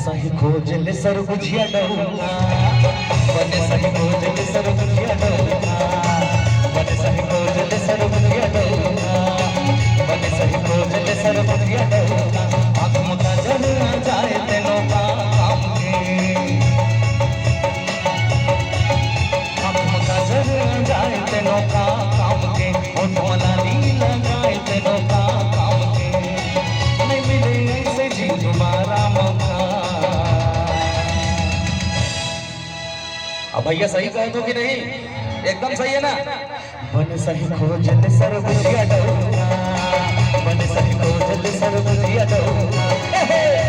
सही खोजल सर बुझिया डहुना बने सही खोजल सर बुझिया डहुना बने सही खोजल सर बुझिया डहुना बने सही खोजल सर बुझिया डहुना आत्म का जल जाए तेनो का काम के आत्म का जल जाए तेनो का काम के होठ मलानी लगाए तेनो का काम के नहीं मिले ऐसे जी तुम्हारा मौका। अब भैया सही कहे तो कि नहीं? एकदम सही है ना? बन सही खोजल सर बुझिया डहुना बन सही खोजल सर बुझिया डहुना